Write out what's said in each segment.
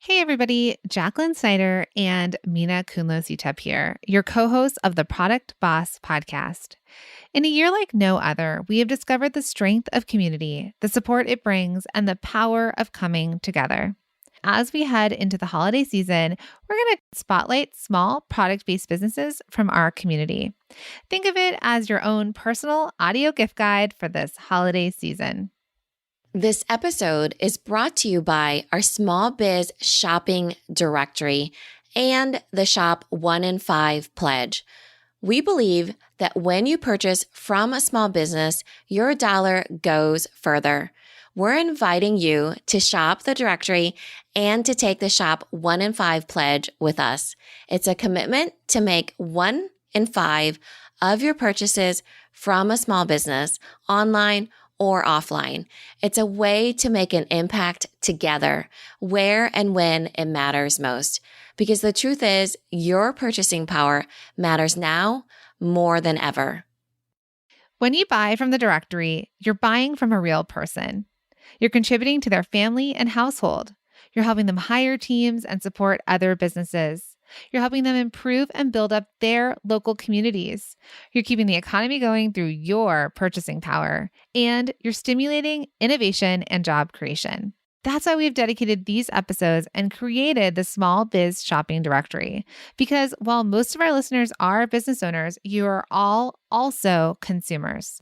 Hey everybody, Jacqueline Snyder and Mina Kunlo-Sutep here, your co-hosts of the Product Boss podcast. In a year like no other, we have discovered the strength of community, the support it brings, and the power of coming together. As we head into the holiday season, we're going to spotlight small product-based businesses from our community. Think of it as your own personal audio gift guide for this holiday season. This episode is brought to you by our small biz shopping directory and the Shop 1 in 5 pledge. We believe that when you purchase from a small business, your dollar goes further. We're inviting you to shop the directory and to take the Shop 1 in 5 pledge with us. It's a commitment to make 1 in 5 of your purchases from a small business, online or offline. It's a way to make an impact together, where and when it matters most. Because the truth is, your purchasing power matters now more than ever. When you buy from the directory, you're buying from a real person. You're contributing to their family and household. You're helping them hire teams and support other businesses. You're helping them improve and build up their local communities. You're keeping the economy going through your purchasing power, and you're stimulating innovation and job creation. That's why we've dedicated these episodes and created the Small Biz Shopping Directory. Because while most of our listeners are business owners, you are all also consumers.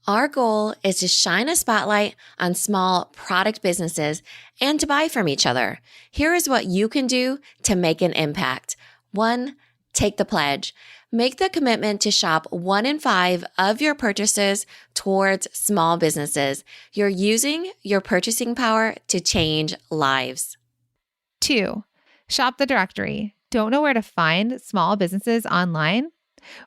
Our goal is to shine a spotlight on small product businesses and to buy from each other. Here is what you can do to make an impact. 1, take the pledge. Make the commitment to shop 1 in 5 of your purchases towards small businesses. You're using your purchasing power to change lives. 2, shop the directory. Don't know where to find small businesses online?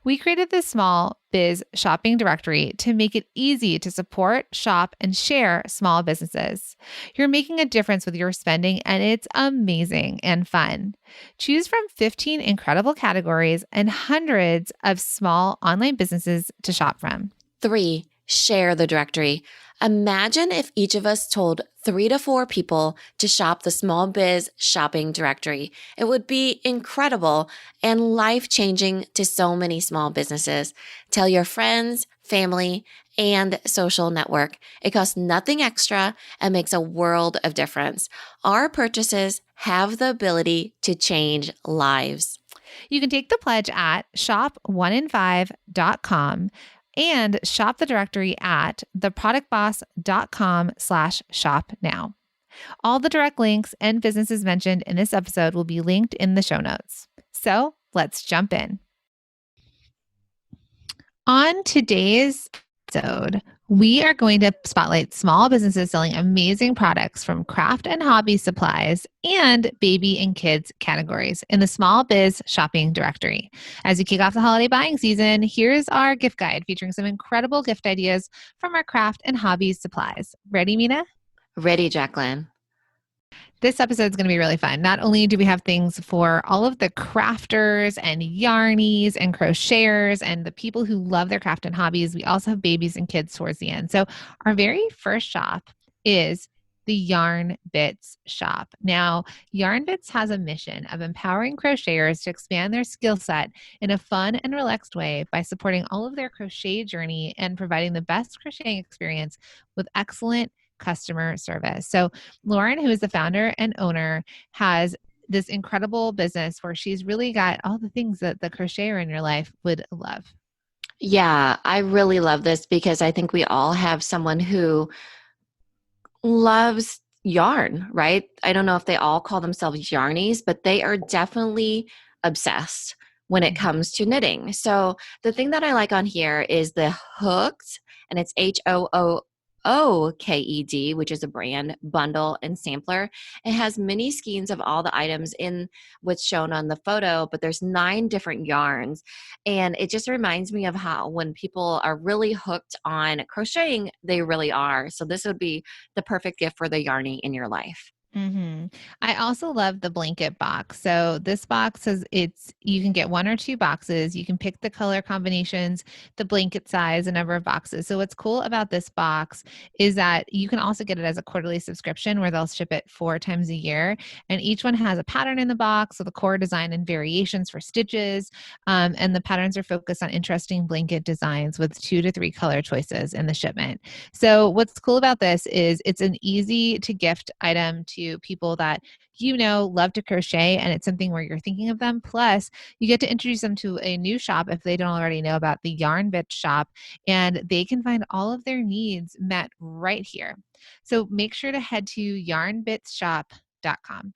We created this Small Biz Shopping Directory to make it easy to support, shop, and share small businesses. You're making a difference with your spending, and it's amazing and fun. Choose from 15 incredible categories and hundreds of small online businesses to shop from. 3, share the directory. Imagine if each of us told 3 to 4 people to shop the Small Biz Shopping Directory. It would be incredible and life-changing to so many small businesses. Tell your friends, family, and social network. It costs nothing extra and makes a world of difference. Our purchases have the ability to change lives. You can take the pledge at shop1in5.com and shop the directory at theproductboss.com/shop now. All the direct links and businesses mentioned in this episode will be linked in the show notes. So let's jump in. On today's episode, we are going to spotlight small businesses selling amazing products from craft and hobby supplies and baby and kids categories in the Small Biz Shopping Directory. As we kick off the holiday buying season, here's our gift guide featuring some incredible gift ideas from our craft and hobby supplies. Ready, Mina? Ready, Jacqueline. This episode is going to be really fun. Not only do we have things for all of the crafters and yarnies and crocheters and the people who love their craft and hobbies, we also have babies and kids towards the end. So our very first shop is the Yarn Bits shop. Now, Yarn Bits has a mission of empowering crocheters to expand their skill set in a fun and relaxed way by supporting all of their crochet journey and providing the best crocheting experience with excellent customer service. So Lauren, who is the founder and owner, has this incredible business where she's really got all the things that the crocheter in your life would love. Yeah, I really love this because I think we all have someone who loves yarn, right? I don't know if they all call themselves yarnies, but they are definitely obsessed when it comes to knitting. So the thing that I like on here is the Hooked, and it's HOOKED, which is a brand, bundle, and sampler. It has mini skeins of all the items in what's shown on the photo, but there's 9 different yarns. And it just reminds me of how when people are really hooked on crocheting, they really are. So this would be the perfect gift for the yarnie in your life. hmm I also love the blanket box. So this box says you can get one or two boxes. You can pick the color combinations, the blanket size, the number of boxes. So what's cool about this box is that you can also get it as a quarterly subscription where they'll ship it 4 times a year. And each one has a pattern in the box, so the core design and variations for stitches. And the patterns are focused on interesting blanket designs with 2 to 3 color choices in the shipment. So what's cool about this is it's an easy to gift item to people that love to crochet, and it's something where you're thinking of them. Plus, you get to introduce them to a new shop if they don't already know about the Yarn Bit shop, and they can find all of their needs met right here. So make sure to head to yarnbitsshop.com.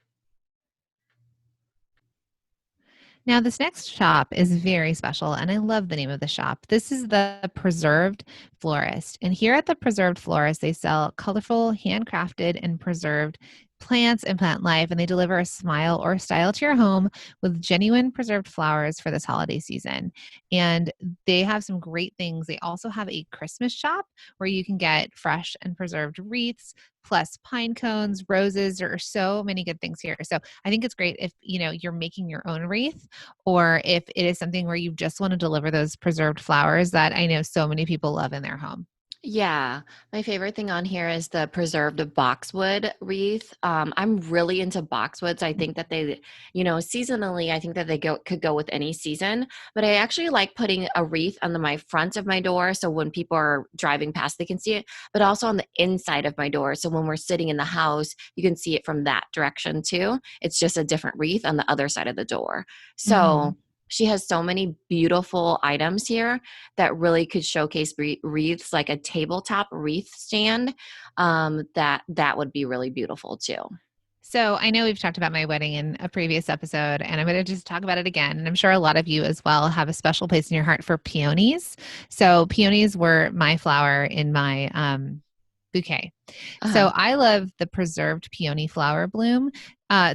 Now, this next shop is very special, and I love the name of the shop. This is the Preserved Florist. And here at the Preserved Florist, they sell colorful, handcrafted, and preserved plants and plant life, and they deliver a smile or style to your home with genuine preserved flowers for this holiday season. And they have some great things. They also have a Christmas shop where you can get fresh and preserved wreaths, plus pine cones, roses. There are so many good things here. So I think it's great if you're making your own wreath, or if it is something where you just want to deliver those preserved flowers that I know so many people love in their home. Yeah, my favorite thing on here is the preserved boxwood wreath. I'm really into boxwoods. I think that seasonally, I think that could go with any season. But I actually like putting a wreath on my front of my door, so when people are driving past, they can see it. But also on the inside of my door, so when we're sitting in the house, you can see it from that direction too. It's just a different wreath on the other side of the door. Mhm. So she has so many beautiful items here that really could showcase wreaths, like a tabletop wreath stand. That would be really beautiful too. So I know we've talked about my wedding in a previous episode, and I'm going to just talk about it again. And I'm sure a lot of you as well have a special place in your heart for peonies. So peonies were my flower in my bouquet. So Uh-huh. I love the preserved peony flower bloom.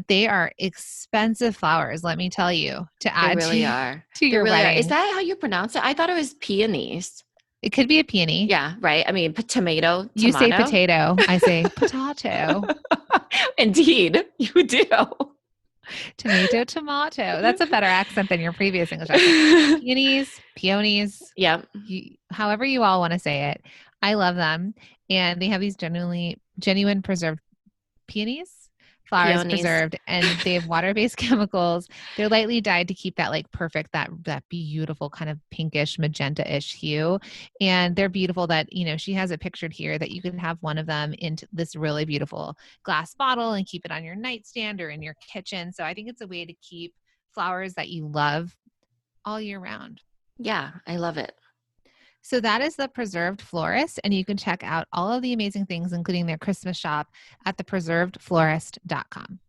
They are expensive flowers, let me tell you, to They add really to are. to They your really are. Is wedding. that how you pronounce it? I thought it was peonies. It could be a peony. Yeah, right. I mean, tomato, You say tomato. potato, I say potato. Indeed, you do. Tomato, tomato. That's a better accent than your previous English accent. Peonies, peonies, Yep. however you all want to say it. I love them. And they have these genuine preserved peonies, flowers Peonies. preserved, and they have water-based chemicals. They're lightly dyed to keep that like perfect, that beautiful kind of pinkish magenta-ish hue. And they're beautiful that, she has it pictured here that you could have one of them in this really beautiful glass bottle and keep it on your nightstand or in your kitchen. So I think it's a way to keep flowers that you love all year round. Yeah, I love it. So that is the Preserved Florist, and you can check out all of the amazing things, including their Christmas shop, at thepreservedflorist.com.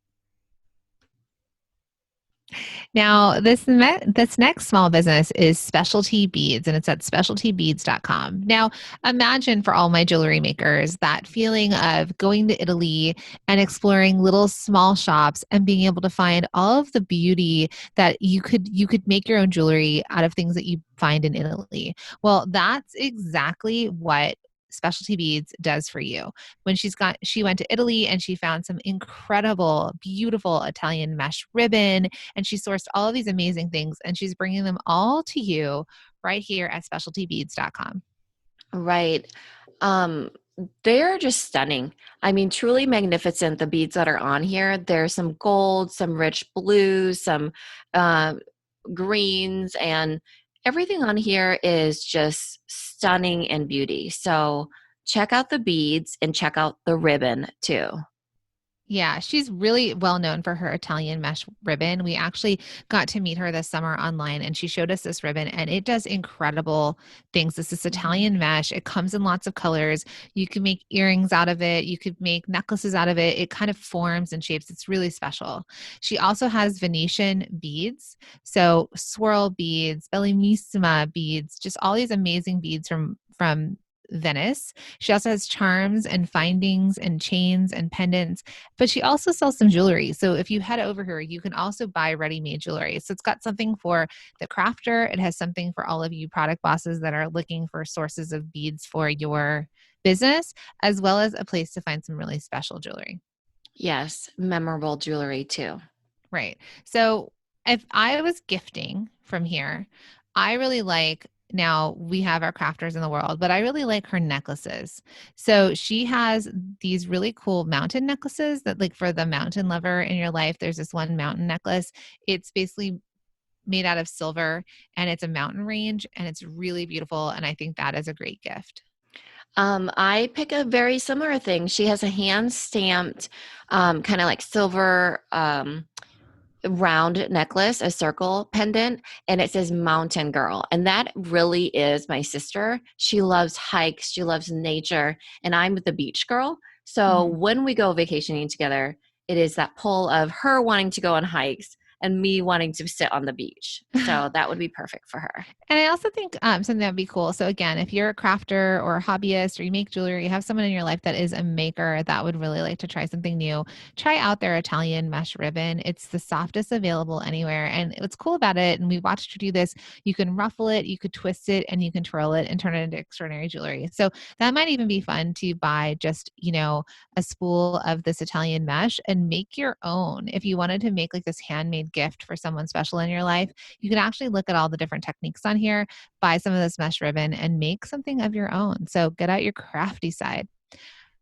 Now, this next small business is Specialty Beads, and it's at specialtybeads.com. Now, imagine for all my jewelry makers that feeling of going to Italy and exploring little small shops and being able to find all of the beauty that you could make your own jewelry out of things that you find in Italy. Well, that's exactly what Specialty Beads does for you. She went to Italy and she found some incredible, beautiful Italian mesh ribbon, and she sourced all of these amazing things, and she's bringing them all to you right here at specialtybeads.com. Right. Um, they're just stunning. I mean, truly magnificent, the beads that are on here. There's some gold, some rich blues, some uh, greens, and everything on here is just stunning in beauty. So check out the beads and check out the ribbon too. Yeah, she's really well known for her Italian mesh ribbon. We actually got to meet her this summer online, and she showed us this ribbon, and it does incredible things. It's this Mhm. Italian mesh. It comes in lots of colors. You can make earrings out of it. You could make necklaces out of it. It kind of forms and shapes. It's really special. She also has Venetian beads. So swirl beads, bellissima beads, just all these amazing beads from Venice. She also has charms and findings and chains and pendants, but she also sells some jewelry. So if you head over here, you can also buy ready-made jewelry. So it's got something for the crafter. It has something for all of you product bosses that are looking for sources of beads for your business, as well as a place to find some really special jewelry. Yes, memorable jewelry too. Right. So if I was gifting from here, I really like now we have our crafters in the world, but I really like her necklaces. So she has these really cool mountain necklaces that, like, for the mountain lover in your life, there's this one mountain necklace. It's basically made out of silver and it's a mountain range and it's really beautiful. And I think that is a great gift. I pick a very similar thing. She has a hand stamped, kind of like silver, round necklace, a circle pendant, and it says Mountain Girl. And that really is my sister. She loves hikes, she loves nature, and I'm the beach girl. So Mhm. when we go vacationing together, it is that pull of her wanting to go on hikes and me wanting to sit on the beach. So that would be perfect for her. And I also think something that would be cool. So again, if you're a crafter or a hobbyist or you make jewelry, you have someone in your life that is a maker that would really like to try something new, try out their Italian mesh ribbon. It's the softest available anywhere. And what's cool about it, and we watched her do this, you can ruffle it, you could twist it, and you can twirl it and turn it into extraordinary jewelry. So that might even be fun to buy just, a spool of this Italian mesh and make your own. If you wanted to make like this handmade gift for someone special in your life, you can actually look at all the different techniques on here, buy some of this mesh ribbon, and make something of your own. So get out your crafty side.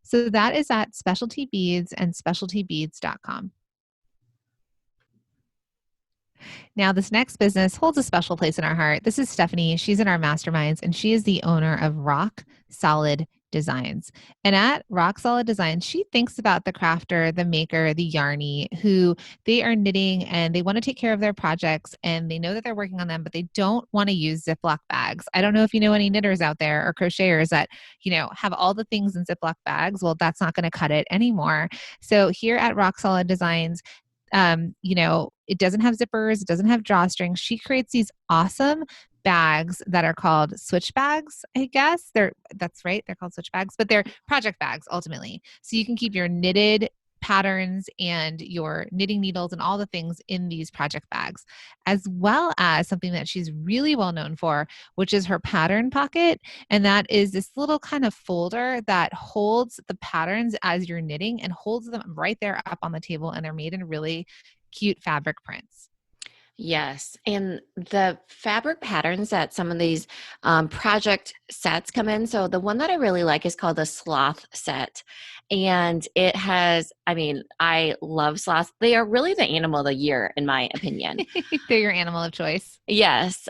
So that is at Specialty Beads and specialtybeads.com. Now, this next business holds a special place in our heart. This is Stephanie. She's in our masterminds, and she is the owner of Rock Solid Designs. And at Rock Solid Designs, she thinks about the crafter, the maker, the yarny, who they are knitting and they want to take care of their projects and they know that they're working on them, but they don't want to use Ziploc bags. I don't know if you know any knitters out there or crocheters that, have all the things in Ziploc bags. Well, that's not going to cut it anymore. So here at Rock Solid Designs, it doesn't have zippers, it doesn't have drawstrings. She creates these awesome bags that are called switch bags, I guess. That's right, they're called switch bags, but they're project bags ultimately. So you can keep your knitted patterns and your knitting needles and all the things in these project bags, as well as something that she's really well known for, which is her pattern pocket. And that is this little kind of folder that holds the patterns as you're knitting and holds them right there up on the table. And they're made in really cute fabric prints. Yes. And the fabric patterns that some of these project sets come in. So the one that I really like is called the sloth set. And it has, I mean, I love sloths. They are really the animal of the year, in my opinion. They're your animal of choice. Yes,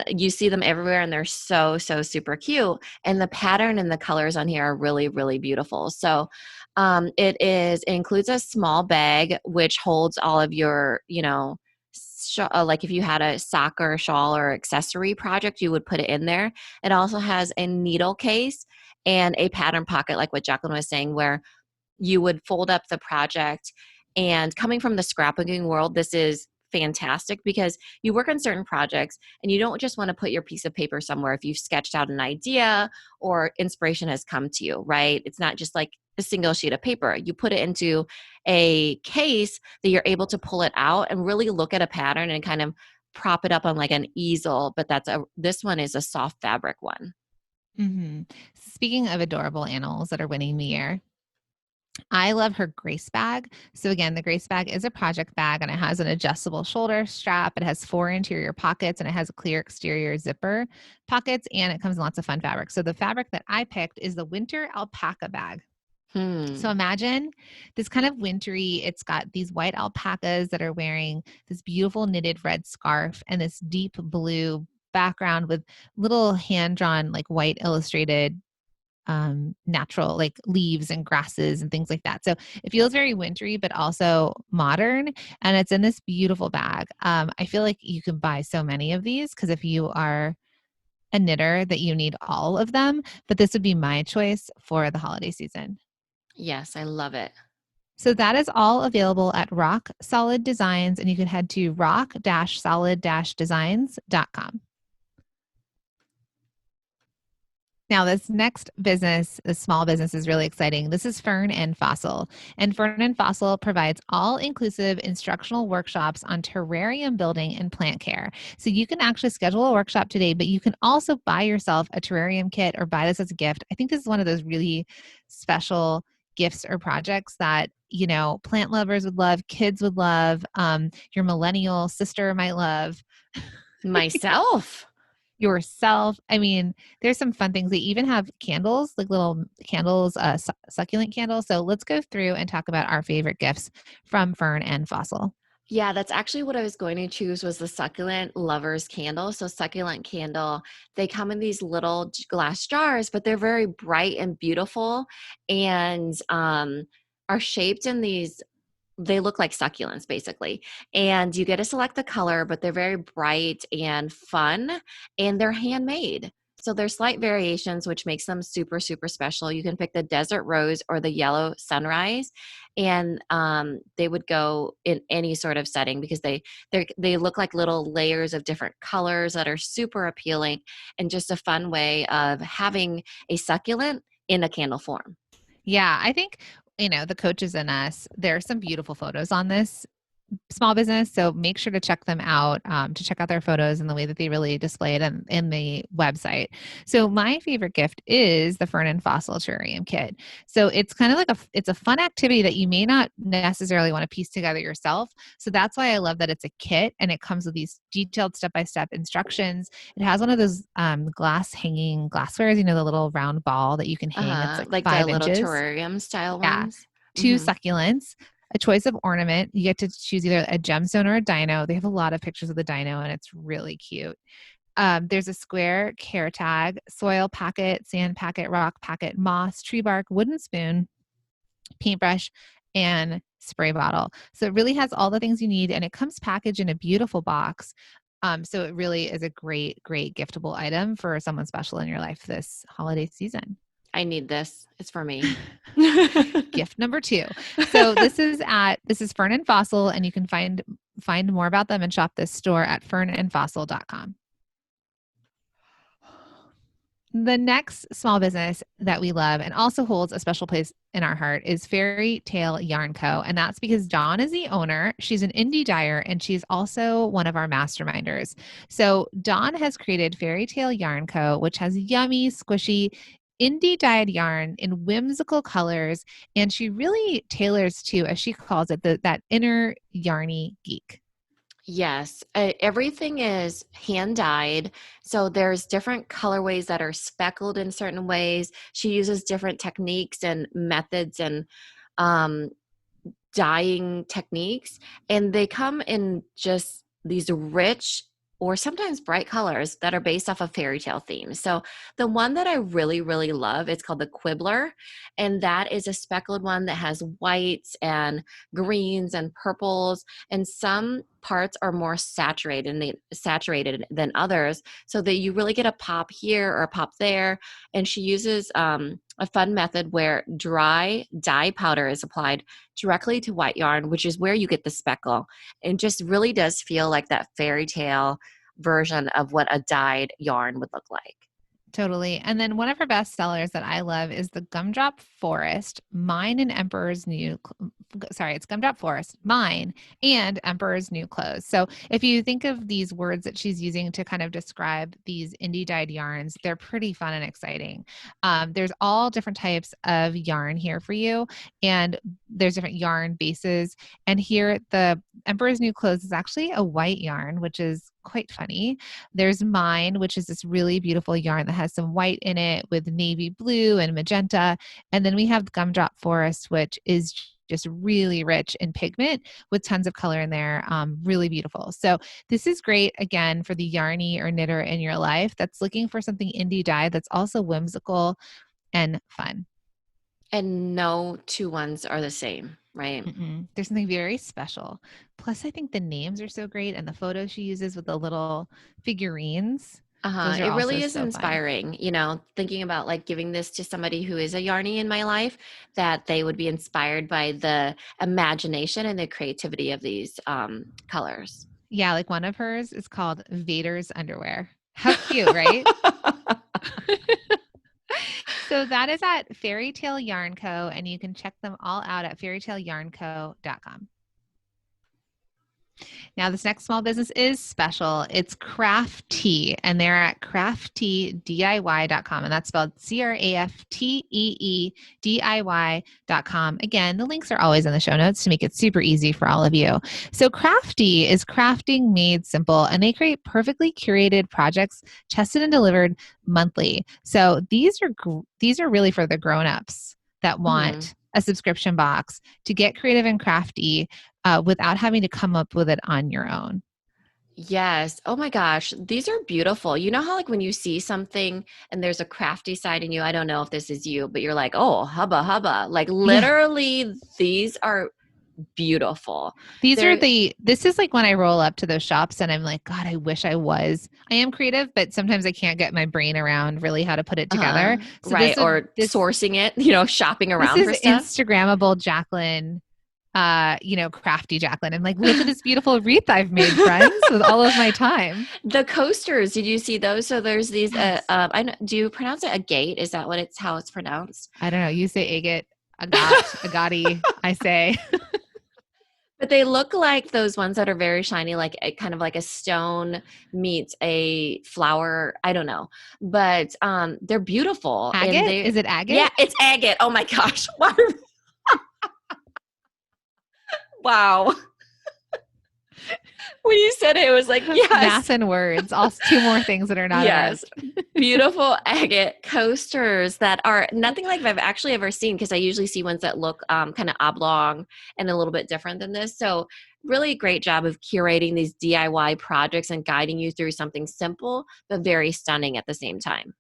you see them everywhere and they're so, so super cute. And the pattern and the colors on here are really, really beautiful. So it includes a small bag which holds all of your, like if you had a sock or a shawl or accessory project, you would put it in there. It also has a needle case and a pattern pocket, like what Jacqueline was saying, where you would fold up the project. And coming from the scrapbooking world, this is fantastic because you work on certain projects and you don't just want to put your piece of paper somewhere if you've sketched out an idea or inspiration has come to you, right? It's not just like a single sheet of paper. You put it into a case that you're able to pull it out and really look at a pattern and kind of prop it up on like an easel, but this one is a soft fabric one. Hmm. Speaking of adorable animals that are winning the year, I love her Grace bag. So again, the Grace bag is a project bag and it has an adjustable shoulder strap. It has 4 interior pockets and it has a clear exterior zipper pockets and it comes in lots of fun fabric. So the fabric that I picked is the winter alpaca bag. So Hmm. imagine this kind of wintry, it's got these white alpacas that are wearing this beautiful knitted red scarf and this deep blue background with little hand drawn like white illustrated natural like leaves and grasses and things like that. So it feels very wintry, but also modern. And it's in this beautiful bag. I feel like you can buy so many of these because if you are a knitter that you need all of them, but this would be my choice for the holiday season. Yes, I love it. So that is all available at Rock Solid Designs, and you can head to rock-solid-designs.com. Now, this next business, the small business, is really exciting. This is Fern and Fossil. And Fern and Fossil provides all inclusive instructional workshops on terrarium building and plant care. So you can actually schedule a workshop today, but you can also buy yourself a terrarium kit or buy this as a gift. I think this is one of those really special gifts or projects that, plant lovers would love, kids would love, your millennial sister might love, Myself. yourself. I mean, there's some fun things. They even have candles, like little candles, succulent candles. So let's go through and talk about our favorite gifts from Fern and Fossil. Yeah, that's actually what I was going to choose was the succulent lovers candle. So succulent candle, they come in these little glass jars, but they're very bright and beautiful and are shaped in these they look like succulents basically. And you get to select the color, but they're very bright and fun and they're handmade. So there's slight variations, which makes them super, super special. You can pick the desert rose or the yellow sunrise, and they would go in any sort of setting because they look like little layers of different colors that are super appealing and just a fun way of having a succulent in a candle form. Yeah, I think, the coaches and us, there are some beautiful photos on this small business. So make sure to check them out, to check out their photos and the way that they really display it in the website. So my favorite gift is the Fern and Fossil Terrarium Kit. So it's kind of like it's a fun activity that you may not necessarily want to piece together yourself. So that's why I love that it's a kit and it comes with these detailed step-by-step instructions. It has one of those glass hanging glasswares, the little round ball that you can hang. It's like Like the little 5 inches. terrarium style Yeah. ones. 2 Hmm. succulents, a choice of ornament. You get to choose either a gemstone or a dino. They have a lot of pictures of the dino, and it's really cute. There's a square care tag, soil packet, sand packet, rock packet, moss, tree bark, wooden spoon, paintbrush, and spray bottle. So it really has all the things you need, and it comes packaged in a beautiful box. So it really is a great, great giftable item for someone special in your life this holiday season. I need this. It's for me. Gift number 2. So this is Fern and Fossil, and you can find more about them and shop this store at fernandfossil.com. The next small business that we love and also holds a special place in our heart is Fairy Tale Yarn Co. And that's because Dawn is the owner. She's an indie dyer and she's also one of our masterminders. So Dawn has created Fairy Tale Yarn Co., which has yummy, squishy, indie dyed yarn in whimsical colors. And she really tailors to, as she calls it, that inner yarny geek. Yes, everything is hand dyed. So there's different colorways that are speckled in certain ways. She uses different techniques and methods and um, dyeing techniques, and they come in just these rich or sometimes bright colors that are based off of fairy tale themes. So the one that I really, really love, it's called the Quibbler, and that is a speckled one that has whites and greens and purples, and some parts are more saturated than others, so that you really get a pop here or a pop there. And she uses a fun method where dry dye powder is applied directly to white yarn, which is where you get the speckle. It just really does feel like that fairy tale version of what a dyed yarn would look like. Totally. And then one of her best sellers that I love is the Gumdrop Forest, Mine and Emperor's New, sorry, it's Gumdrop Forest, Mine and Emperor's New Clothes. So if you think of these words that she's using to kind of describe these indie dyed yarns, they're pretty fun and exciting. There's all different types of yarn here for you, and there's different yarn bases. And here, the Emperor's New Clothes is actually a white yarn, which is quite funny. There's Mine, which is this really beautiful yarn that has some white in it with navy blue and magenta. And then we have Gumdrop Forest, which is just really rich in pigment with tons of color in there. Really beautiful. So this is great, again, for the yarny or knitter in your life that's looking for something indie dye that's also whimsical and fun. And no two ones are the same, right? Mm-mm. There's something very special. Plus, I think the names are so great, and the photos she uses with the little figurines, those are It also really is so fun. inspiring, thinking about like giving this to somebody who is a yarny in my life, that they would be inspired by the imagination and the creativity of these colors. Yeah, like one of hers is called Vader's Underwear. How cute, right? So that is at Fairy Tale Yarn Co., and you can check them all out at fairytaleyarnco.com. Now, this next small business is special. It's Crafty, and they're at craftediy.com, and that's spelled CRAFTEEDIY.com. Again, the links are always in the show notes to make it super easy for all of you. So, Crafty is crafting made simple, and they create perfectly curated projects tested and delivered monthly. So, these are really for the grown-ups that Mhm. want a subscription box to get creative and crafty without having to come up with it on your own. Yes. Oh my gosh, these are beautiful. You know how like when you see something and there's a crafty side in you, I don't know if this is you, but you're like, "Oh, hubba hubba." Like Yeah. literally these are beautiful. They're This is like when I roll up to those shops and I'm like, God, I wish I was. I am creative, but sometimes I can't get my brain around really how to put it together. So right, or sourcing it, you know, shopping this around is for stuff. Instagrammable Jacqueline, crafty Jacqueline. I'm like, look at this beautiful wreath I've made, friends, with all of my time. The coasters, did you see those? So there's these Yes. I know, do you pronounce it agate? Is that what it's how it's pronounced? I don't know. You say agate, agati, I say. But they look like those ones that are very shiny, like a kind of like a stone meets a flower. I don't know, but they're beautiful, and Agate? they, Is it yeah, agate? it's agate. Oh my gosh! Wow! When you said it, it was like Math yes, and words. Also, two more things that are not art. yes. Beautiful agate coasters that are nothing like I've actually ever seen because I usually see ones that look kind of oblong and a little bit different than this. So, really great job of curating these DIY projects and guiding you through something simple but very stunning at the same time.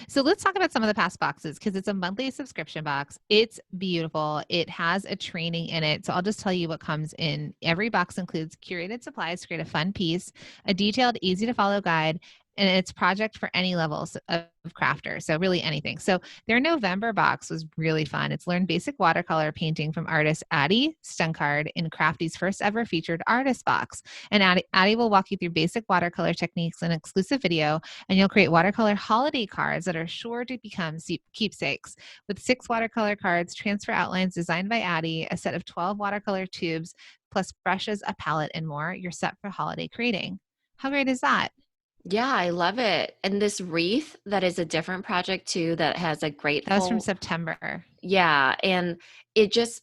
So let's talk about some of the past boxes because it's a monthly subscription box. It's beautiful. It has a training in it. So I'll just tell you what comes in. Every box includes curated supplies to create a fun piece, a detailed, easy to follow guide, and it's project for any levels of crafter. So really anything. So their November box was really fun. It's learn basic watercolor painting from artist Addie Stunkard in Crafty's first ever featured artist box. And Addie will walk you through basic watercolor techniques and exclusive video, and you'll create watercolor holiday cards that are sure to become keepsakes. With 6 watercolor cards, transfer outlines designed by Addie, a set of 12 watercolor tubes, plus brushes, a palette, and more, you're set for holiday creating. How great is that? Yeah, I love it. And this wreath that is a different project too that has a That was from grateful, September. yeah, and it just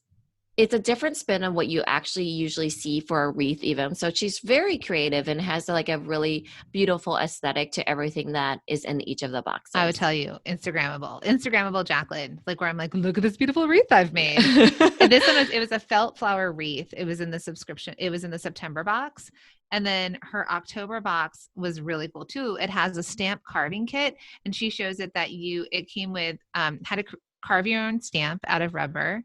it's a different spin on what you actually usually see for a wreath even. So she's very creative and has like a really beautiful aesthetic to everything that is in each of the I would boxes. tell you, Instagrammable Jacqueline, like where I'm like, look at this beautiful wreath I've made. And this one was, it was a felt flower wreath. It was in the subscription, it was in the September box. And then her October box was really cool too. It has a stamp carving kit, and she shows it that it came with how to carve your own stamp out of rubber,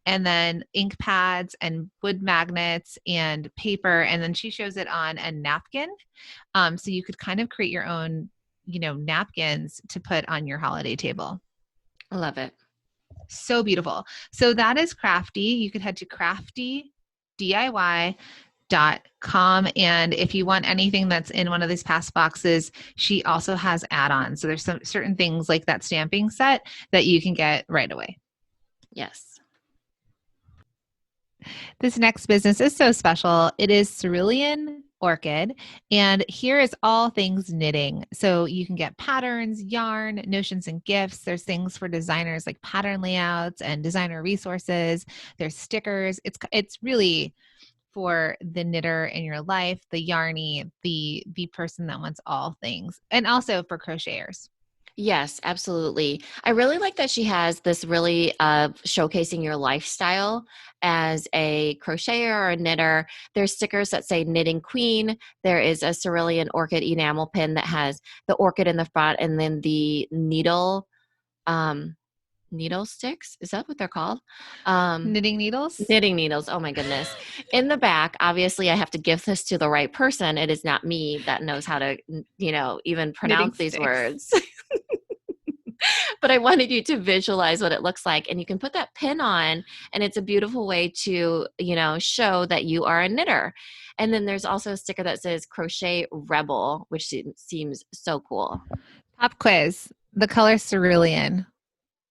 and then ink pads and wood magnets and paper. And then she shows it on a napkin. So you could kind of create your own, napkins to put on your holiday table. I love it. So beautiful. So that is Crafty. You could head to craftydiy.com. And if you want anything that's in one of these past boxes, she also has add-ons. So there's some certain things like that stamping set that you can get right away. Yes. This next business is so special. It is Cerulean Orchid, and here is all things knitting. So you can get patterns, yarn, notions, and gifts. There's things for designers like pattern layouts and designer resources. There's stickers. It's really for the knitter in your life, the yarny, the person that wants all things, and also for crocheters. Yes, absolutely. I really like that she has this really showcasing your lifestyle as a crocheter or a knitter. There's stickers that say knitting queen. There is a cerulean orchid enamel pin that has the orchid in the front and then the um, needle sticks. Is that what they're called? Um, Knitting needles. knitting needles. Oh my goodness. In the back, obviously, I have to give this to the right person. It is not me that knows how to, even Knitting pronounce these sticks. words. But I wanted you to visualize what it looks like. And you can put that pin on, and it's a beautiful way to, show that you are a knitter. And then there's also a sticker that says Crochet Rebel, which seems so cool. Pop quiz. The color cerulean.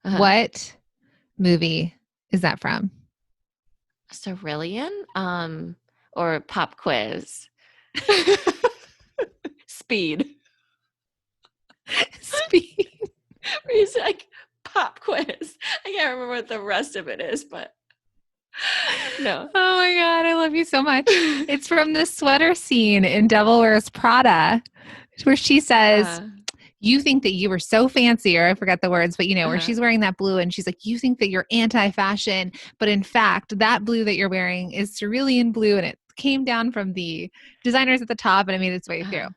Uh-huh. What movie is that from? Cerulean? or pop quiz? Speed. Speed. He's like pop quiz. I can't remember what the rest of it is, but no. Oh my God, I love you so much. It's from the sweater scene in Devil Wears Prada, where she says, uh, you think that you were so fancy, or I forget the words, but where uh-huh. she's wearing that blue and she's like, you think that you're anti-fashion, but in fact, that blue that you're wearing is cerulean blue and it came down from the designers at the top and it made its way through. Uh-huh.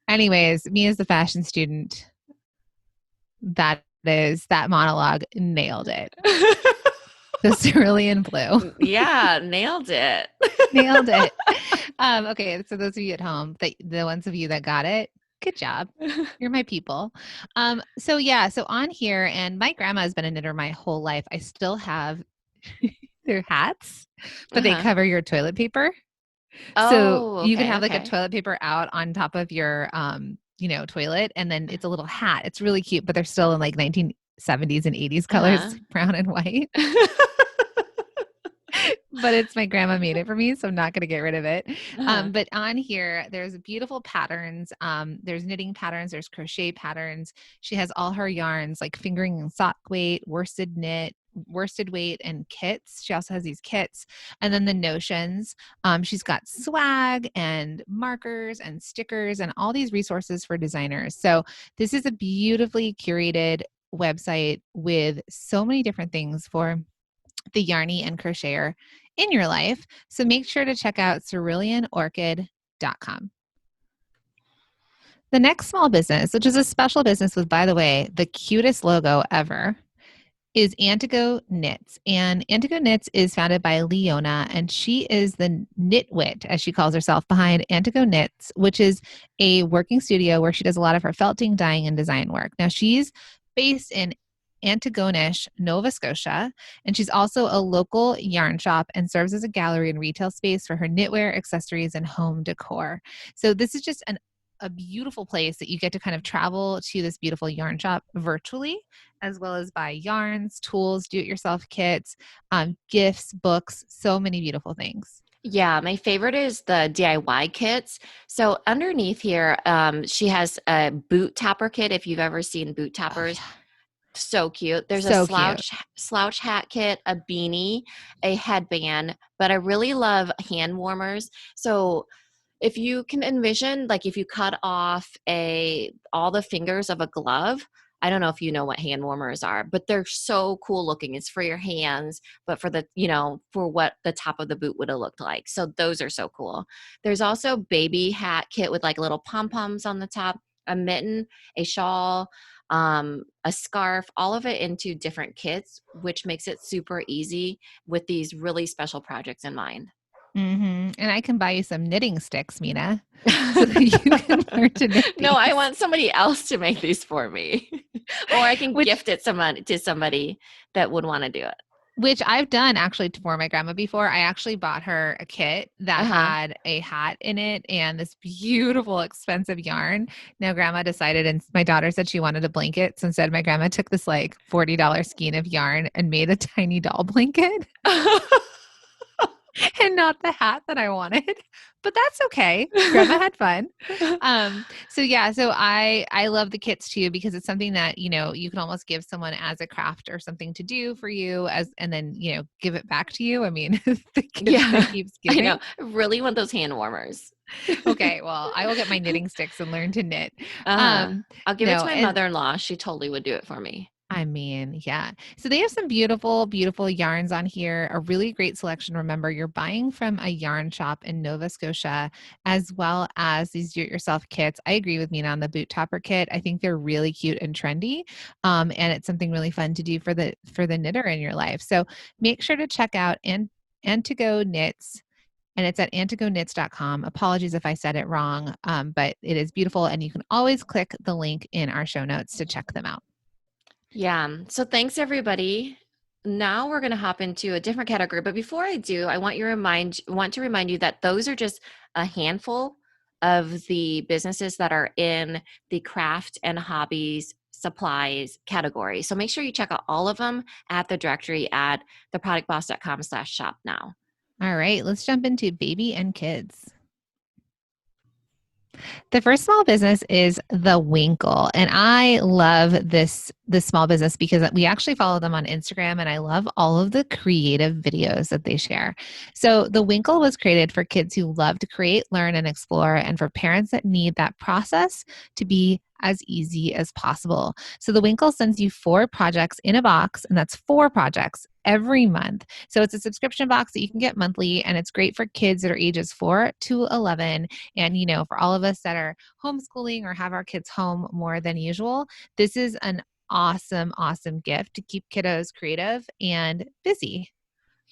Anyways, me as the fashion student, that monologue nailed it. The cerulean blue. Yeah, nailed it. Nailed it. Okay, so those of you at home, the ones of you that got it, good job. You're my people. So on here, and my grandma has been a knitter my whole life. I still have their hats, but they Uh-huh. cover your toilet paper. So Oh, you can okay, have like a okay. toilet paper out on top of your toilet, and then it's a little hat. It's really cute, but they're still in like 1970s and 80s colors, Uh-huh. brown and white. But it's my grandma made it for me, so I'm not going to get rid of it. Uh-huh. But on here, there's beautiful patterns. There's knitting patterns, there's crochet patterns. She has all her yarns like fingering and sock weight, worsted knit, worsted weight, and kits. She also has these kits, and then the notions. She's got swag and markers and stickers and all these resources for designers. So this is a beautifully curated website with so many different things for the yarny and crocheter in your life. So make sure to check out ceruleanorchid.com. The next small business, which is a special business with, by the way, the cutest logo ever, is Antigo Knits. And Antigo Knits is founded by Leona, and she is the knitwit, as she calls herself, behind Antigo Knits, which is a working studio where she does a lot of her felting, dyeing, and design work. Now, she's based in Antigonish, Nova Scotia, and she's also a local yarn shop and serves as a gallery and retail space for her knitwear, accessories, and home decor. So this is just a beautiful place that you get to kind of travel to this beautiful yarn shop virtually, as well as buy yarns, tools, do-it-yourself kits, gifts, books, so many beautiful things. Yeah, my favorite is the DIY kits. So underneath here, she has a boot topper kit. If you've ever seen boot Oh toppers, yeah, so cute. There's a so cute. slouch hat kit, a beanie, a headband, but I really love hand warmers. So if you can envision, like if you cut off all the fingers of a glove, I don't know if you know what hand warmers are, but they're so cool looking. It's for your hands, but for for what the top of the boot would have looked like. So those are so cool. There's also baby hat kit with like little pom-poms on the top, a mitten, a shawl, a scarf, all of it into different kits, which makes it super easy with these really special projects in mind. And I can buy you some knitting sticks, Mina, so that you can learn to knit No, I these. want somebody else to make these for me. Or I can which gift it to somebody that would want to do it. which I've done actually for my grandma before. I actually bought her a kit that Uh-huh. had a hat in it and this beautiful, expensive yarn. Now, grandma decided, and my daughter said she wanted a blanket. So instead, my grandma took this like $40 skein of yarn and made a tiny doll blanket. And not the hat that I wanted, but that's okay. Grandma had fun. So I love the kits too because it's something that you can almost give someone as a craft or something to do for you and then give it back to you. I mean, the gift that Yeah, keeps I know. giving. I really want those hand warmers. Okay, well, I will get my knitting sticks and learn to knit. Uh-huh. I'll give it No, to my and mother-in-law. She totally would do it for me. I mean, yeah. So they have some beautiful, beautiful yarns on here, a really great selection. Remember, you're buying from a yarn shop in Nova Scotia, as well as these do-it-yourself kits. I agree with Mina on the boot topper kit. I think they're really cute and trendy. And it's something really fun to do for the knitter in your life. So make sure to check out Antigo Knits. And it's at antigonits.com. Apologies if I said it wrong, but it is beautiful. And you can always click the link in our show notes to check them out. Yeah. So thanks everybody. Now we're going to hop into a different category, but before I do, I want to remind you that those are just a handful of the businesses that are in the craft and hobbies supplies category. So make sure you check out all of them at the directory at theproductboss.com/shop now. All right, let's jump into baby and kids. The first small business is The Winkle, and I love this small business because we actually follow them on Instagram, and I love all of the creative videos that they share. So, The Winkle was created for kids who love to create, learn, and explore, and for parents that need that process to be as easy as possible. So, The Winkle sends you 4 projects in a box, and that's 4 projects every month. So, it's a subscription box that you can get monthly, and it's great for kids that are ages 4 to 11. And, for all of us that are homeschooling or have our kids home more than usual, this is an awesome, awesome gift to keep kiddos creative and busy.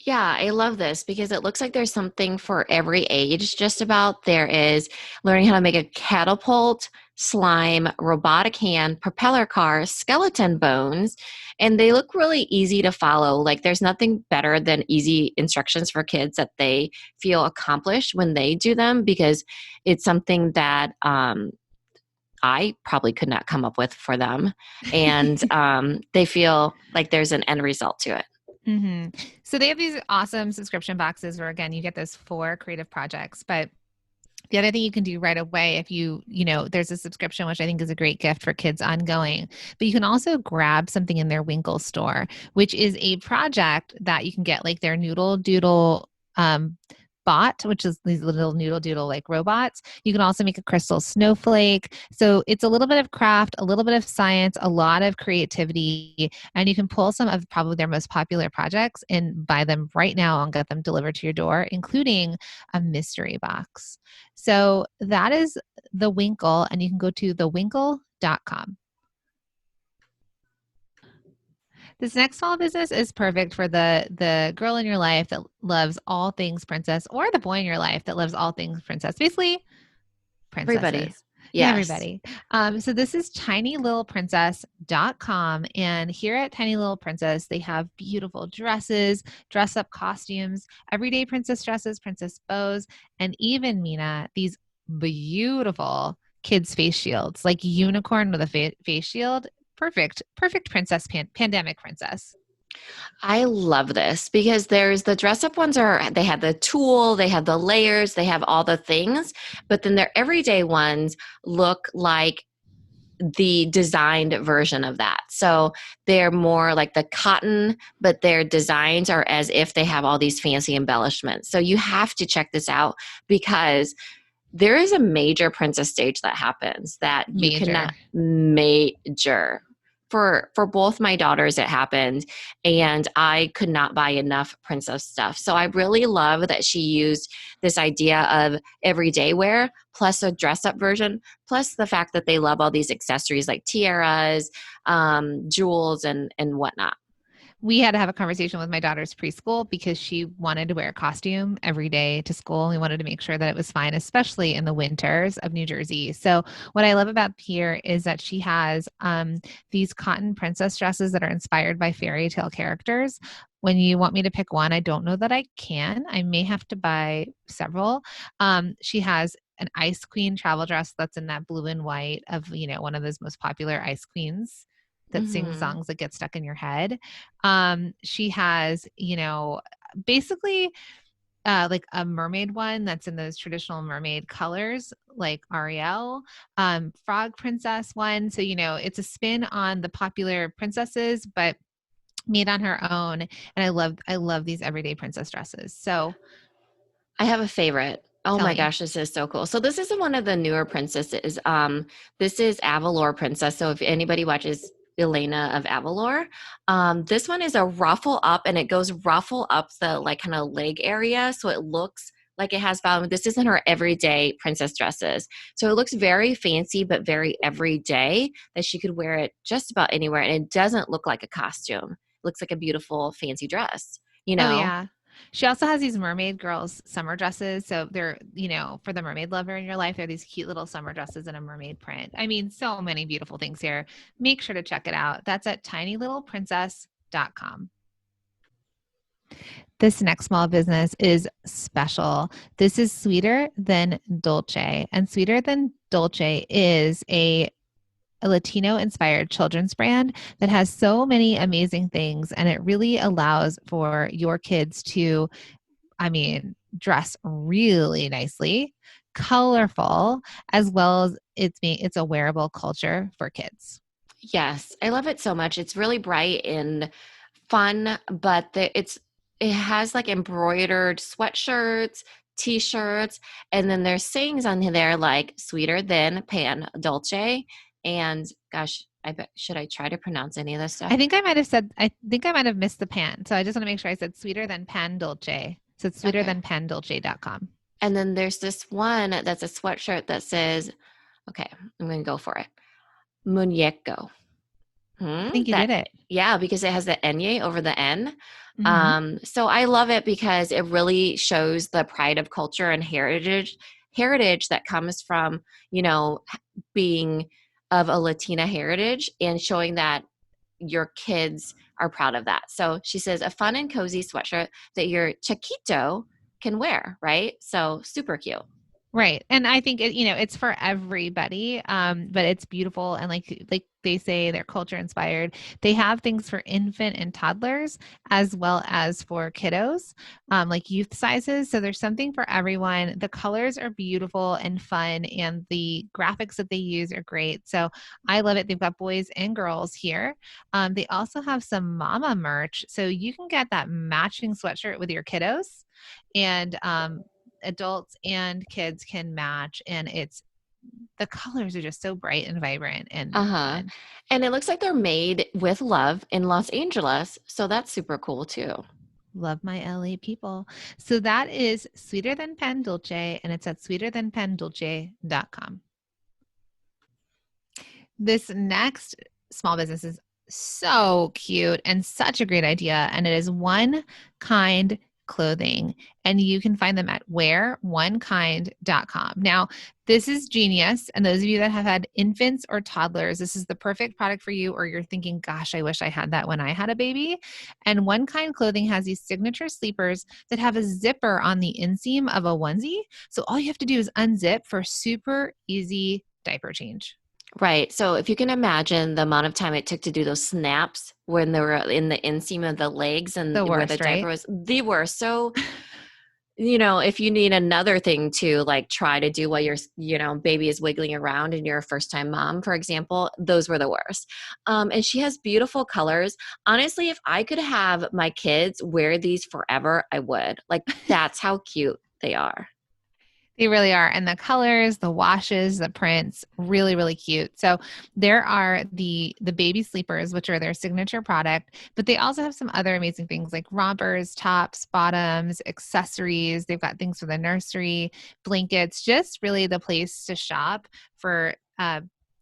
Yeah, I love this because it looks like there's something for every age. Just about there is learning how to make a catapult, slime, robotic hand, propeller car, skeleton bones, and they look really easy to follow. Like there's nothing better than easy instructions for kids that they feel accomplished when they do them because it's something that I probably could not come up with for them. And they feel like there's an end result to it. hmm So they have these awesome subscription boxes where, again, you get those 4 creative projects. But the other thing you can do right away, if there's a subscription, which I think is a great gift for kids ongoing, but you can also grab something in their Winkle store, which is a project that you can get, like their Noodle Doodle bot, which is these little noodle doodle like robots. You can also make a crystal snowflake. So it's a little bit of craft, a little bit of science, a lot of creativity, and you can pull some of probably their most popular projects and buy them right now and get them delivered to your door, including a mystery box. So that is The Winkle, and you can go to thewinkle.com. This next small business is perfect for the girl in your life that loves all things princess, or the boy in your life that loves all things princess. Basically, Everybody. princesses. Yeah, Yes. everybody. So this is tinylittleprincess.com. And here at Tiny Little Princess, they have beautiful dresses, dress up costumes, everyday princess dresses, princess bows, and even, Mina, these beautiful kids' face shields, like unicorn with a face shield. Perfect, perfect princess, pandemic princess. I love this because there's the dress up ones they have the tulle, they have the layers, they have all the things, but then their everyday ones look like the designed version of that. So they're more like the cotton, but their designs are as if they have all these fancy embellishments. So you have to check this out because there is a major princess stage that happens that you cannot Major. major. For both my daughters, it happened, and I could not buy enough princess stuff. So I really love that she used this idea of everyday wear plus a dress up version, plus the fact that they love all these accessories like tiaras, jewels, and whatnot. We had to have a conversation with my daughter's preschool because she wanted to wear a costume every day to school. We wanted to make sure that it was fine, especially in the winters of New Jersey. So, what I love about here is that she has these cotton princess dresses that are inspired by fairy tale characters. When you want me to pick one, I don't know that I can. I may have to buy several. She has an Ice Queen travel dress that's in that blue and white of, one of those most popular Ice Queens that sings Mm-hmm. songs that get stuck in your head. She has, basically like a mermaid one that's in those traditional mermaid colors, like Ariel, frog princess one. So, it's a spin on the popular princesses, but made on her own. And I love these everyday princess dresses. So I have a favorite. Oh tell my me. gosh, this is so cool. So this is one of the newer princesses. This is Avalor Princess. So if anybody watches Elena of Avalor, this one is a ruffle up and it goes ruffle up the like kind of leg area. So it looks like it has bottom. This isn't her everyday princess dresses. So it looks very fancy, but very everyday that she could wear it just about anywhere. And it doesn't look like a costume. It looks like a beautiful fancy dress, you Oh know? yeah. She also has these mermaid girls summer dresses. So they're, for the mermaid lover in your life, they're these cute little summer dresses in a mermaid print. I mean, so many beautiful things here. Make sure to check it out. That's at tinylittleprincess.com. This next small business is special. This is Sweeter Than Dolce. And Sweeter Than Dolce is a Latino inspired children's brand that has so many amazing things, and it really allows for your kids to I mean, dress really nicely, colorful, as well as it's a wearable culture for kids. Yes, I love it so much. It's really bright and fun, but it has like embroidered sweatshirts, t-shirts, and then there's sayings on there like sweeter than pan dolce. And gosh, I bet should I try to pronounce any of this stuff? I think I might have missed the pan. So I just want to make sure I said sweeter than pan dolce. So it's sweeter Okay. than pandolce.com. And then there's this one that's a sweatshirt that says, okay, I'm gonna go for it. Muñeco. I think you That did it. yeah, because it has the enye over the N. Hmm. So I love it because it really shows the pride of culture and heritage that comes from, being of a Latina heritage and showing that your kids are proud of that. So she says a fun and cozy sweatshirt that your chiquito can wear, right? So super cute. Right. And I think it's for everybody. But it's beautiful and like they say they're culture inspired. They have things for infant and toddlers as well as for kiddos, like youth sizes. So there's something for everyone. The colors are beautiful and fun and the graphics that they use are great. So I love it. They've got boys and girls here. They also have some mama merch. So you can get that matching sweatshirt with your kiddos and adults and kids can match and it's the colors are just so bright and vibrant and Uh-huh. fun. And it looks like they're made with love in Los Angeles. So that's super cool too. Love my LA people. So that is sweeter than pan dulce and it's at sweeterthanpandulce.com. This next small business is so cute and such a great idea. And it is One Kind Clothing. And you can find them at wearonekind.com. Now, this is genius. And those of you that have had infants or toddlers, this is the perfect product for you, or you're thinking, gosh, I wish I had that when I had a baby. And One Kind Clothing has these signature sleepers that have a zipper on the inseam of a onesie. So all you have to do is unzip for super easy diaper change. Right. So if you can imagine the amount of time it took to do those snaps when they were in the inseam of the legs and The where the worst, diaper right? was, they were so, if you need another thing to like try to do while baby is wiggling around and you're a first time mom, for example, those were the worst. And she has beautiful colors. Honestly, if I could have my kids wear these forever, I would. Like, that's how cute they are. They really are. And the colors, the washes, the prints, really, really cute. So there are the baby sleepers, which are their signature product, but they also have some other amazing things like rompers, tops, bottoms, accessories. They've got things for the nursery, blankets, just really the place to shop for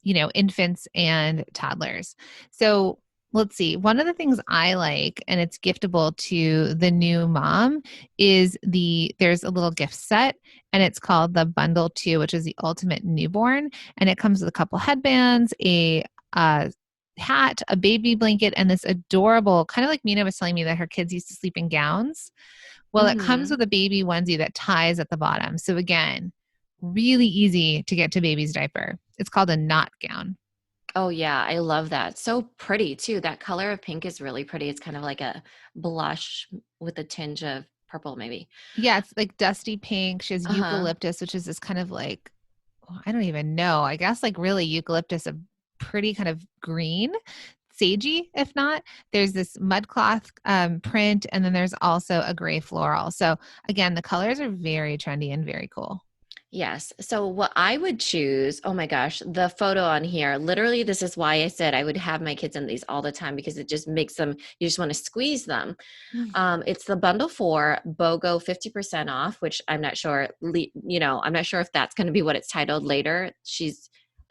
infants and toddlers. So let's see. One of the things I like, and it's giftable to the new mom, is there's a little gift set and it's called the Bundle 2, which is the ultimate newborn. And it comes with a couple headbands, a hat, a baby blanket, and this adorable, kind of like Mina was telling me that her kids used to sleep in gowns. Well, it comes Hmm. with a baby onesie that ties at the bottom. So again, really easy to get to baby's diaper. It's called a knot gown. Oh yeah, I love that. So pretty too. That color of pink is really pretty. It's kind of like a blush with a tinge of purple, maybe. Yeah, it's like dusty pink. She has Uh-huh. eucalyptus, which is this kind of like, oh, I don't even know. I guess like really eucalyptus, a pretty kind of green, sagey, if not. There's this mud cloth print, and then there's also a gray floral. So again, the colors are very trendy and very cool. Yes. So what I would choose, oh my gosh, the photo on here, literally this is why I said I would have my kids in these all the time because it just makes them, you just want to squeeze them. It's the bundle four BOGO 50% off, which I'm not sure, I'm not sure if that's going to be what it's titled later. She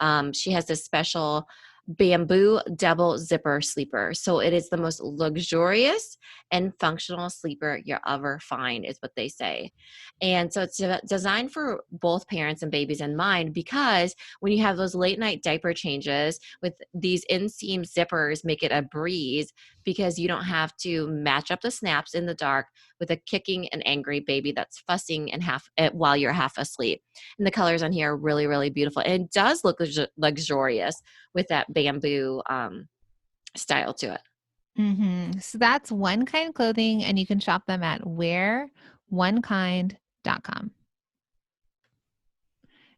has this special bamboo double zipper sleeper. So it is the most luxurious and functional sleeper you'll ever find, is what they say. And so it's designed for both parents and babies in mind because when you have those late night diaper changes with these inseam zippers, make it a breeze because you don't have to match up the snaps in the dark with a kicking and angry baby that's fussing and while you're half asleep. And the colors on here are really, really beautiful. And it does look luxurious with that bamboo style to it. So that's One Kind Clothing, and you can shop them at onekind.com.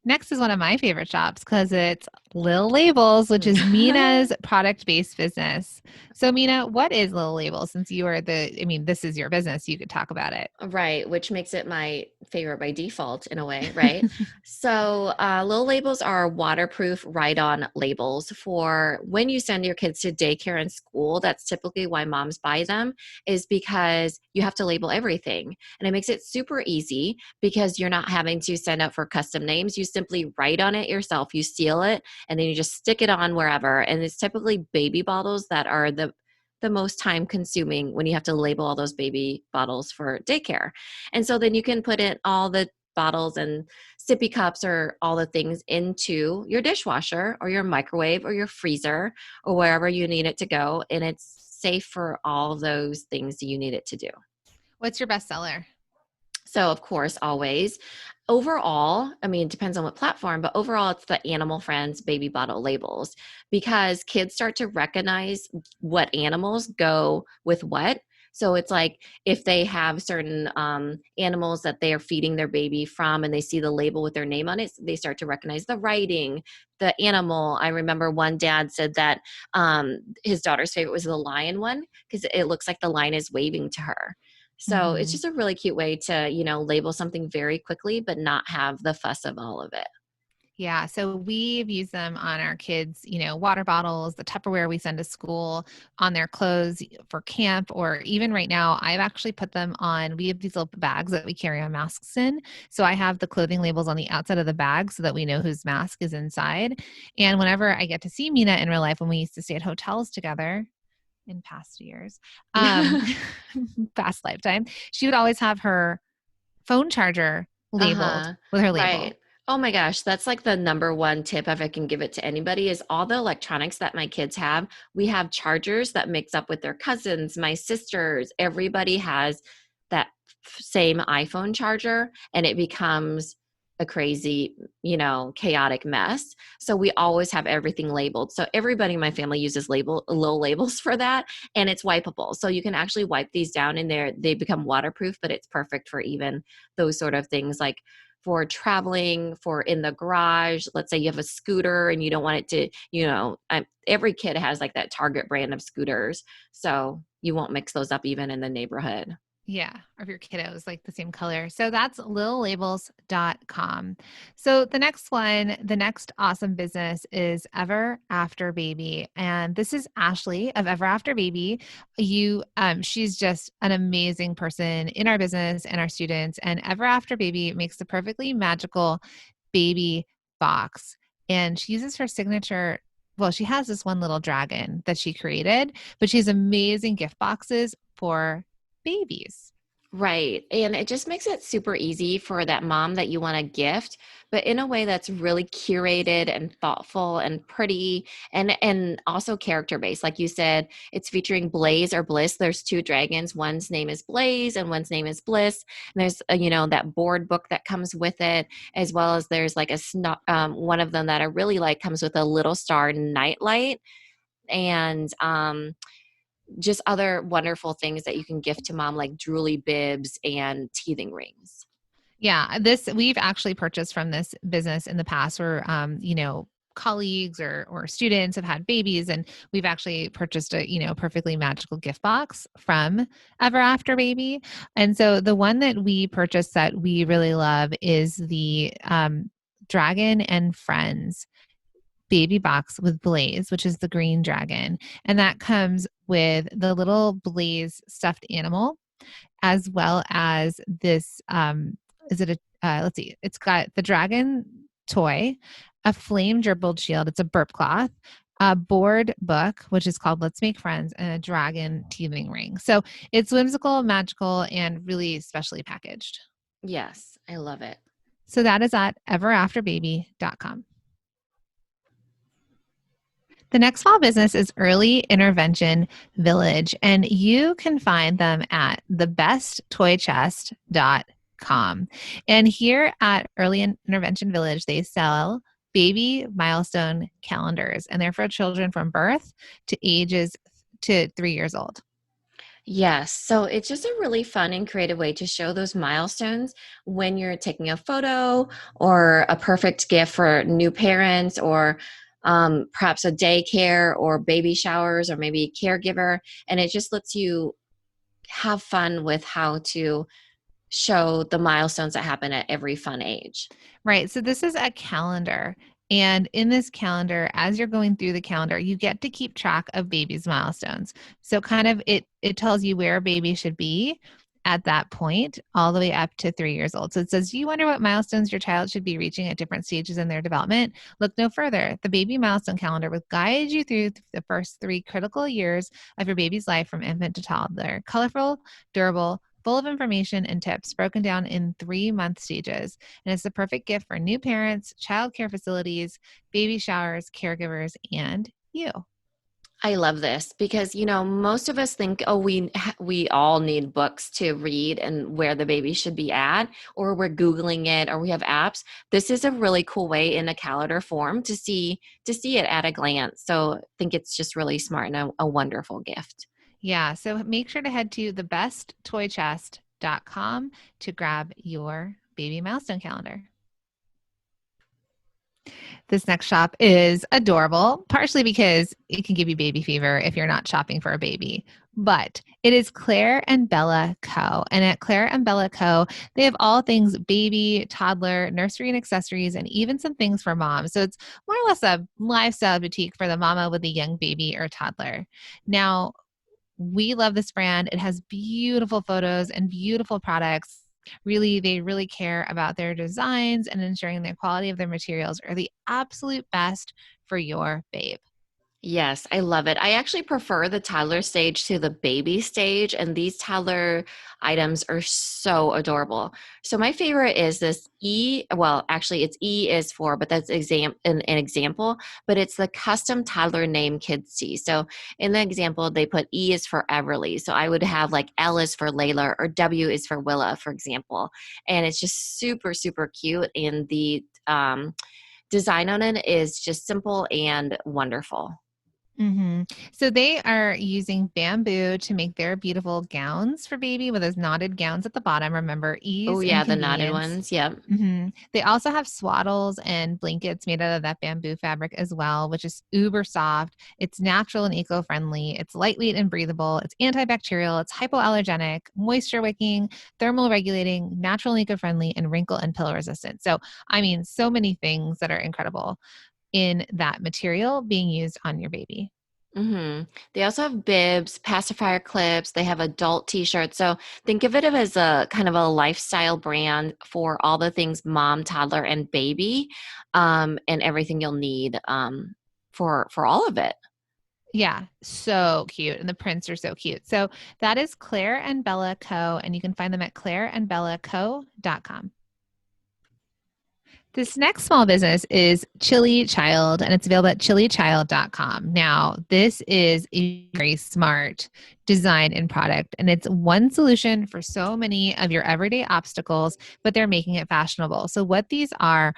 Next is one of my favorite shops because it's Lil Labels, which is Mina's product-based business. So, Mina, what is Lil Labels? Since you are this is your business, you could talk about it. Right, which makes it my favorite by default in a way, right? So, little labels are waterproof write on labels for when you send your kids to daycare and school. That's typically why moms buy them, is because you have to label everything. And it makes it super easy because you're not having to send out for custom names. You simply write on it yourself, you seal it, and then you just stick it on wherever. And it's typically baby bottles that are the most time consuming when you have to label all those baby bottles for daycare. And so then you can put in all the bottles and sippy cups or all the things into your dishwasher or your microwave or your freezer or wherever you need it to go. And it's safe for all those things that you need it to do. What's your bestseller? So, of course, always. Overall, I mean, it depends on what platform, but overall, it's the Animal Friends baby bottle labels because kids start to recognize what animals go with what. So it's like if they have certain animals that they are feeding their baby from and they see the label with their name on it, they start to recognize the writing, the animal. I remember one dad said that his daughter's favorite was the lion one because it looks like the lion is waving to her. So it's Mhm. just a really cute way to, label something very quickly, but not have the fuss of all of it. Yeah, so we've used them on our kids, water bottles, the Tupperware we send to school, on their clothes for camp, or even right now, I've actually put them on. We have these little bags that we carry our masks in. So I have the clothing labels on the outside of the bag so that we know whose mask is inside. And whenever I get to see Mina in real life, when we used to stay at hotels together in past years, um, past lifetime, she would always have her phone charger labeled Uh-huh. with her label. Right. Oh my gosh, that's like the number one tip if I can give it to anybody is all the electronics that my kids have. We have chargers that mix up with their cousins, my sisters. Everybody has that same iPhone charger and it becomes a crazy, chaotic mess. So we always have everything labeled. So everybody in my family uses low labels for that and it's wipeable. So you can actually wipe these down in there. They become waterproof, but it's perfect for even those sort of things like for traveling, for in the garage. Let's say you have a scooter and you don't want it to, every kid has like that Target brand of scooters. So you won't mix those up even in the neighborhood. Yeah, or if your kiddos like the same color. So that's lillabels.com. So the next awesome business is Ever After Baby. And this is Ashley of Ever After Baby. She's just an amazing person in our business and our students. And Ever After Baby makes the perfectly magical baby box. And she uses her signature. Well, she has this one little dragon that she created, but she has amazing gift boxes for babies. Right. And it just makes it super easy for that mom that you want to gift, but in a way that's really curated and thoughtful and pretty and also character based. Like you said, it's featuring Blaze or Bliss. There's two dragons. One's name is Blaze and one's name is Bliss. And there's that board book that comes with it, as well as there's like one of them that I really like comes with a little star nightlight. And just other wonderful things that you can gift to mom, like Drooly bibs and teething rings. Yeah, this we've actually purchased from this business in the past where colleagues or students have had babies and we've actually purchased a perfectly magical gift box from Ever After Baby. And so the one that we purchased that we really love is the Dragon and Friends baby box with Blaze, which is the green dragon. And that comes with the little Blaze stuffed animal as well as this is it a let's see, it's got the dragon toy, a flame dribbled shield, it's a burp cloth, a board book which is called Let's Make Friends, and a dragon teething ring. So it's whimsical, magical, and really specially packaged. Yes, I love it. So that is at everafterbaby.com. The next small business is Early Intervention Village, and you can find them at thebesttoychest.com. And here at Early Intervention Village, they sell baby milestone calendars, and they're for children from birth to ages to 3 years old. Yes. So it's just a really fun and creative way to show those milestones when you're taking a photo or a perfect gift for new parents or perhaps a daycare or baby showers or maybe a caregiver. And it just lets you have fun with how to show the milestones that happen at every fun age. Right. So this is a calendar. And in this calendar, as you're going through the calendar, you get to keep track of baby's milestones. So kind of it tells you where a baby should be at that point, all the way up to 3 years old. So it says, you wonder what milestones your child should be reaching at different stages in their development? Look no further. The baby milestone calendar will guide you through the first 3 critical years of your baby's life from infant to toddler. Colorful, durable, full of information and tips broken down in 3 month stages. And it's the perfect gift for new parents, child care facilities, baby showers, caregivers, and you. I love this because most of us think, oh, we all need books to read and where the baby should be at, or we're googling it, or we have apps. This is a really cool way in a calendar form to see it at a glance. So I think it's just really smart and a wonderful gift. Yeah, so make sure to head to thebesttoychest.com to grab your baby milestone calendar. This next shop is adorable, partially because it can give you baby fever if you're not shopping for a baby. But it is Claire and Bella Co. And at Claire and Bella Co., they have all things baby, toddler, nursery and accessories, and even some things for moms. So it's more or less a lifestyle boutique for the mama with a young baby or toddler. Now, we love this brand. It has beautiful photos and beautiful products. Really, they really care about their designs and ensuring the quality of their materials are the absolute best for your babe. Yes, I love it. I actually prefer the toddler stage to the baby stage, and these toddler items are so adorable. So my favorite is this well, actually it's E is for, but that's an example, but it's the custom toddler name kids see. So in the example, they put E is for Everly. So I would have like L is for Layla or W is for Willa, for example. And it's just super, super cute. And the design on it is just simple and wonderful. So they are using bamboo to make their beautiful gowns for baby with those knotted gowns at the bottom. Remember, Oh ease and yeah, the knotted convenience. ones. Yep. They also have swaddles and blankets made out of that bamboo fabric as well, which is uber soft. It's natural and eco-friendly. It's lightweight and breathable. It's antibacterial. It's hypoallergenic, moisture wicking, thermal regulating, natural and eco-friendly, and wrinkle and pillow resistant. So, I mean, so many things that are incredible in that material being used on your baby. They also have bibs, pacifier clips. They have adult t-shirts. So think of it as a kind of a lifestyle brand for all the things mom, toddler, and baby, and everything you'll need for all of it. Yeah, so cute. And the prints are so cute. So that is Claire and Bella Co. And you can find them at claireandbellaco.com. This next small business is Chili Child, and it's available at chilichild.com. Now, this is a very smart design and product, and it's one solution for so many of your everyday obstacles, but they're making it fashionable. So, what these are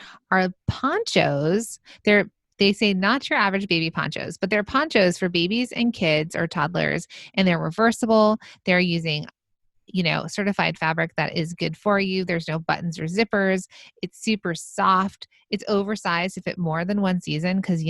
ponchos. They say not your average baby ponchos, but they're ponchos for babies and kids or toddlers, and they're reversible. They're using certified fabric that is good for you. There's no buttons or zippers. It's super soft. It's oversized to fit more than one season because,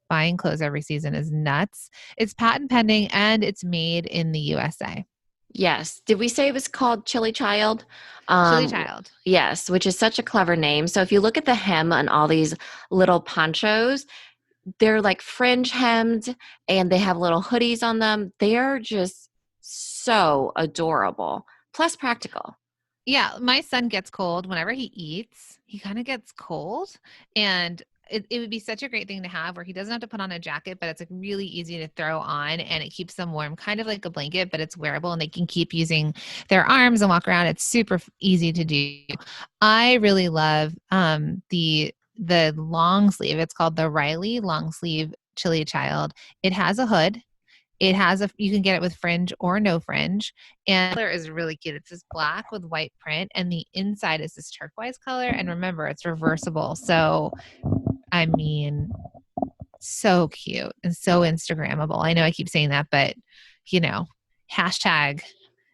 buying clothes every season is nuts. It's patent pending and it's made in the USA. Yes. Did we say it was called Chili Child? Chili Um, Child. yes, which is such a clever name. So if you look at the hem on all these little ponchos, they're like fringe hemmed and they have little hoodies on them. They are just so adorable, plus practical. Yeah, my son gets cold whenever he eats. He kind of gets cold, and it would be such a great thing to have where he doesn't have to put on a jacket, but it's like really easy to throw on and it keeps them warm, kind of like a blanket, but it's wearable and they can keep using their arms and walk around. It's super easy to do. I really love the long sleeve. It's called the Riley long sleeve Chili Child. It has a hood. You can get it with fringe or no fringe. And the color is really cute. It's this black with white print, and the inside is this turquoise color. And remember, it's reversible. So, I mean, so cute and so Instagrammable. I know I keep saying that, but you know, hashtag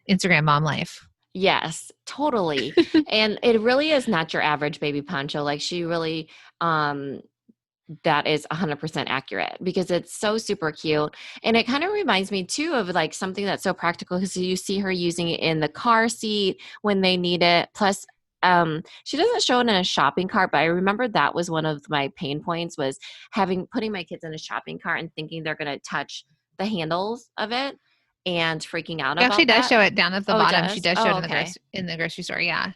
Instagram mom life. Yes, totally. And it really is not your average baby poncho. Like she really, um, that is 100% accurate because it's so super cute. And it kind of reminds me too of like something that's so practical because you see her using it in the car seat when they need it. Plus, she doesn't show it in a shopping cart, but I remember that was one of my pain points was putting my kids in a shopping cart and thinking they're going to touch the handles of it and freaking out She actually about does that. show it down at the Oh, it bottom. She does? does show Oh, it okay. in the grocery store. Yeah. And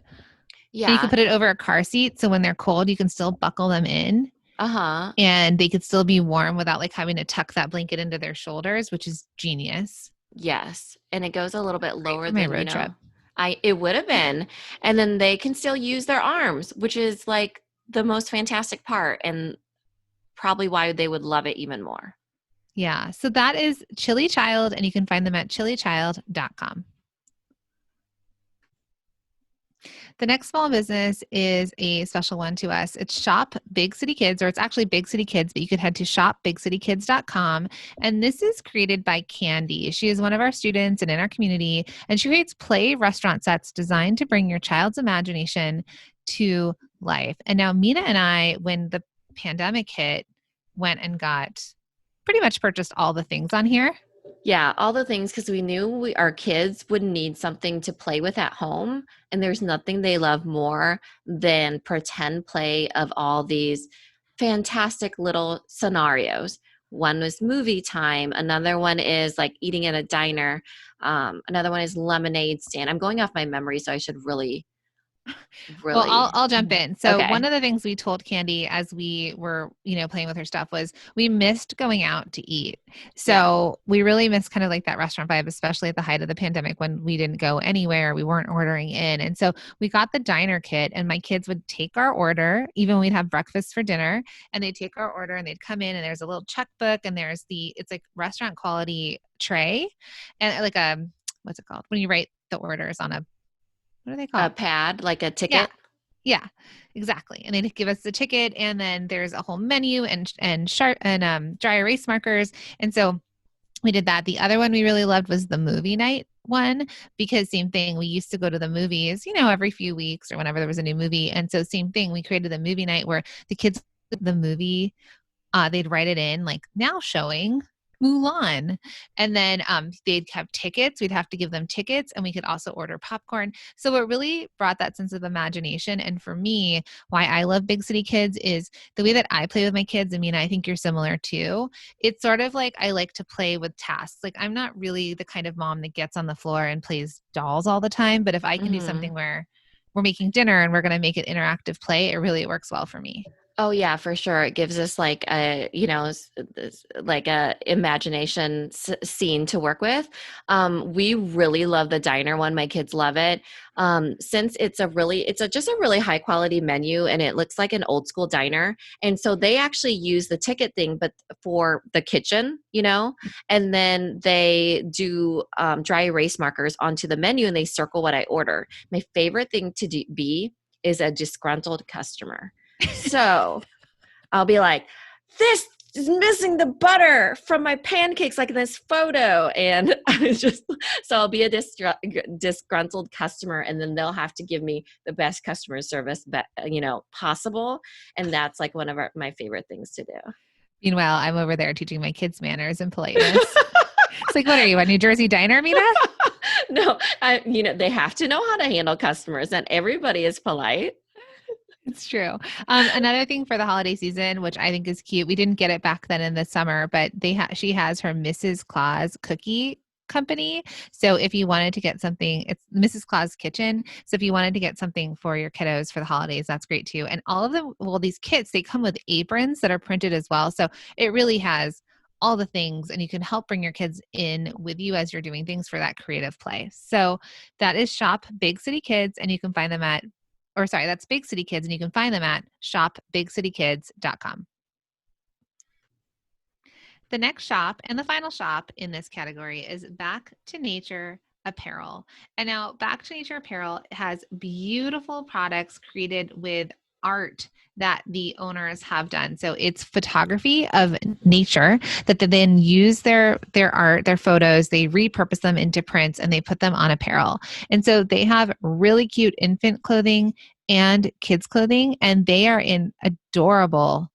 you can Yeah. put it over a car seat. So when they're cold, you can still buckle them in Uh-huh. and they could still be warm without like having to tuck that blanket into their shoulders, which is genius. Yes, and it goes a little bit Great lower for my than, road trip. I it would have been. And then they can still use their arms, which is like the most fantastic part and probably why they would love it even more. Yeah. So that is Chili Child, and you can find them at chilichild.com. The next small business is a special one to us. It's Shop Big City Kids, or it's actually Big City Kids, but you could head to shopbigcitykids.com. And this is created by Candy. She is one of our students and in our community, and she creates play restaurant sets designed to bring your child's imagination to life. And now, Mina and I, when the pandemic hit, went and got pretty much purchased all the things on here. Yeah, all the things because we knew our kids would need something to play with at home. And there's nothing they love more than pretend play of all these fantastic little scenarios. One was movie time, another one is like eating at a diner, another one is lemonade stand. I'm going off my memory, so I should really, Well, I'll really. I'll jump in. So one Okay. of the things we told Candy as we were, playing with her stuff was we missed going out to eat. Yeah. So we really missed kind of like that restaurant vibe, especially at the height of the pandemic when we didn't go anywhere, we weren't ordering in. And so we got the diner kit and my kids would take our order, even when we'd have breakfast for dinner, and they'd take our order and they'd come in and there's a little checkbook and it's like restaurant quality tray and like what's it called? When you write the orders on a, what are they A called? pad, like a Yeah. ticket. Yeah, exactly. And they'd give us the ticket, and then there's a whole menu and sharp and dry erase markers. And so we did that. The other one we really loved was the movie night one because same thing. We used to go to the movies, every few weeks or whenever there was a new movie. And so same thing. We created the movie night where the kids the movie they'd write it in like now showing Mulan. And then they'd have tickets. We'd have to give them tickets and we could also order popcorn. So it really brought that sense of imagination. And for me, why I love Big City Kids is the way that I play with my kids. I mean, I think you're similar too. It's sort of like I like to play with tasks. Like I'm not really the kind of mom that gets on the floor and plays dolls all the time. But if I can do Hmm. something where we're making dinner and we're going to make it interactive play, it really works well for me. Oh yeah, for sure. It gives us like a, like a imagination scene to work with. We really love the diner one. My kids love it. Since just a really high quality menu and it looks like an old school diner. And so they actually use the ticket thing, but for the kitchen, and then they do dry erase markers onto the menu and they circle what I order. My favorite thing to be is a disgruntled customer. So I'll be like, this is missing the butter from my pancakes, like in this photo. And I was just, so I'll be a disgruntled customer, and then they'll have to give me the best customer service, possible. And that's like one of my favorite things to do. Meanwhile, I'm over there teaching my kids manners and politeness. It's like, what are you, a New Jersey diner, Mina? No, they have to know how to handle customers, and everybody is polite. It's true. Another thing for the holiday season, which I think is cute, we didn't get it back then in the summer, but she has her Mrs. Claus cookie company. So if you wanted to get something, it's Mrs. Claus Kitchen. So if you wanted to get something for your kiddos for the holidays, that's great too. And all of them, well, these kits, they come with aprons that are printed as well. So it really has all the things and you can help bring your kids in with you as you're doing things for that creative play. So that is Shop Big City Kids and you can find them at that's Big City Kids, and you can find them at shopbigcitykids.com. The next shop and the final shop in this category is Back to Nature Apparel. And now Back to Nature Apparel has beautiful products created with art that the owners have done. So it's photography of nature that they then use their art, their photos, they repurpose them into prints and they put them on apparel. And so they have really cute infant clothing and kids clothing, and they are in adorable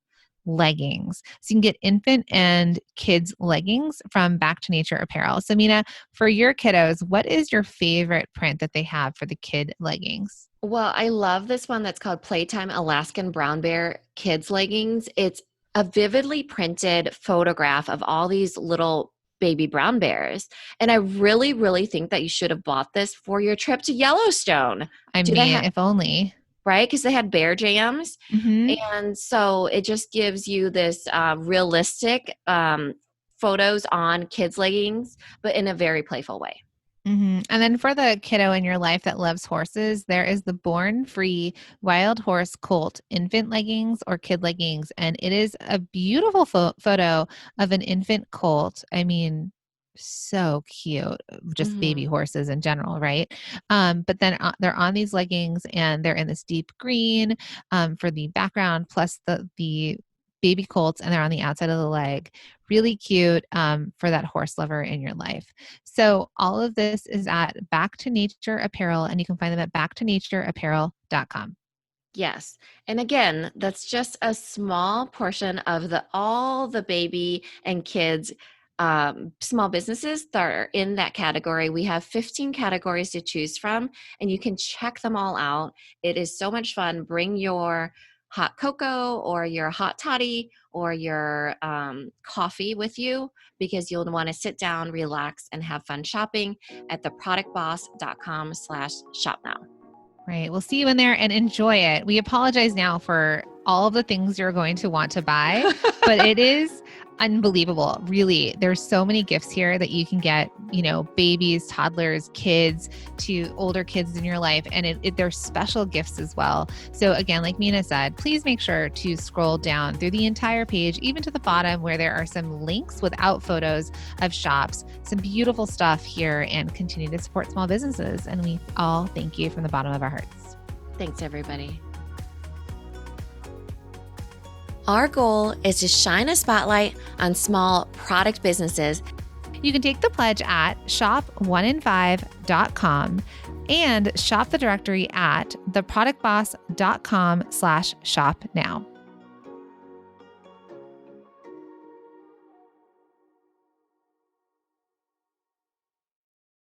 leggings. So you can get infant and kids leggings from Back to Nature Apparel. So Minna, for your kiddos, what is your favorite print that they have for the kid leggings? Well, I love this one that's called Playtime Alaskan Brown Bear Kids Leggings. It's a vividly printed photograph of all these little baby brown bears. And I really, really think that you should have bought this for your trip to Yellowstone. I Do they mean, have, if only. right? Because they had bear jams. Hmm. And so it just gives you this realistic photos on kids' leggings, but in a very playful way. And then for the kiddo in your life that loves horses, there is the Born Free Wild Horse Colt infant leggings or kid leggings. And it is a beautiful photo of an infant colt. I mean, so cute, just baby Mhm. horses in general, right? But then they're on these leggings and they're in this deep green for the background, plus the baby colts, and they're on the outside of the leg. Really cute for that horse lover in your life. So all of this is at Back to Nature Apparel, and you can find them at backtonatureapparel.com. Yes. And again, that's just a small portion of all the baby and kids small businesses that are in that category. We have 15 categories to choose from, and you can check them all out. It is so much fun. Bring your hot cocoa or your hot toddy or your coffee with you, because you'll want to sit down, relax, and have fun shopping at theproductboss.com/shop now. Right. We'll see you in there and enjoy it. We apologize now for all of the things you're going to want to buy, but it is unbelievable. Really, there's so many gifts here that you can get, babies, toddlers, kids, to older kids in your life. And they're special gifts as well. So again, like Minna said, please make sure to scroll down through the entire page, even to the bottom where there are some links without photos of shops, some beautiful stuff here, and continue to support small businesses. And we all thank you from the bottom of our hearts. Thanks, everybody. Our goal is to shine a spotlight on small product businesses. You can take the pledge at shop1in5.com and shop the directory at theproductboss.com/shop now.